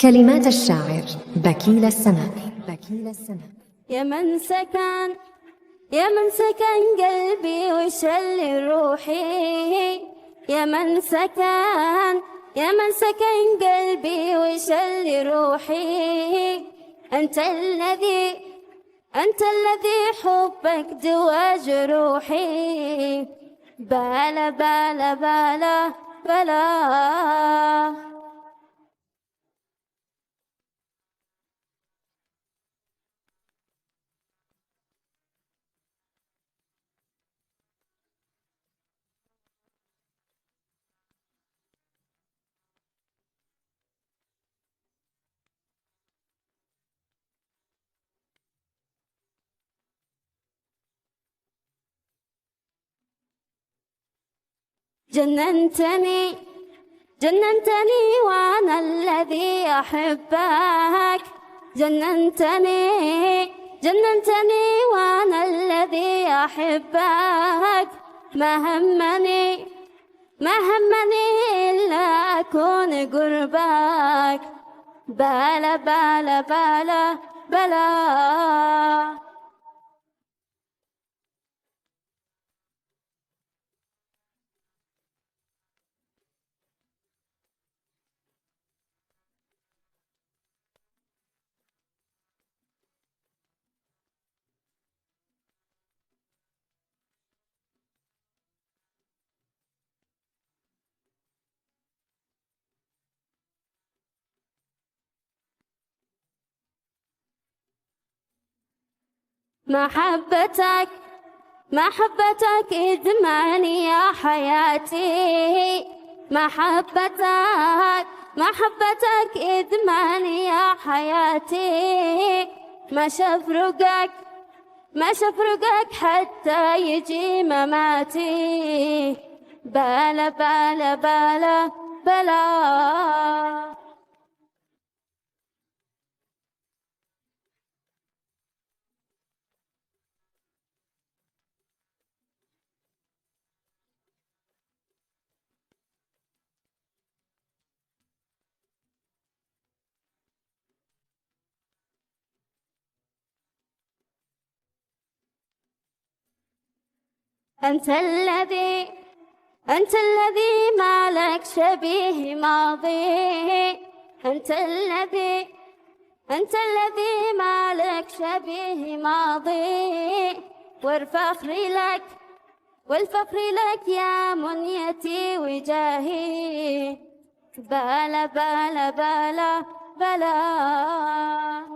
كلمات الشاعر بكيل السماء. يا من سكن قلبي وشل روحي، يا من سكن قلبي وشل روحي. أنت الذي حبك دوا جروحي. بلا بلا بلا بلا جننتني وأنا الذي أحبك. جننتني وأنا الذي أحبك. ما همني إلا أكون قربك. بلا بلا بلا بلا محبتك إدماني يا حياتي. محبتك إدماني يا حياتي. ما شفرقك حتى يجي مماتي. بلا بلا بلا بلا أنت الذي ما لك شبيه ماضي. أنت الذي ما لك شبيه ماضي. والفخر لك يا منيتي وجاهي. بلا بلا بلا بلا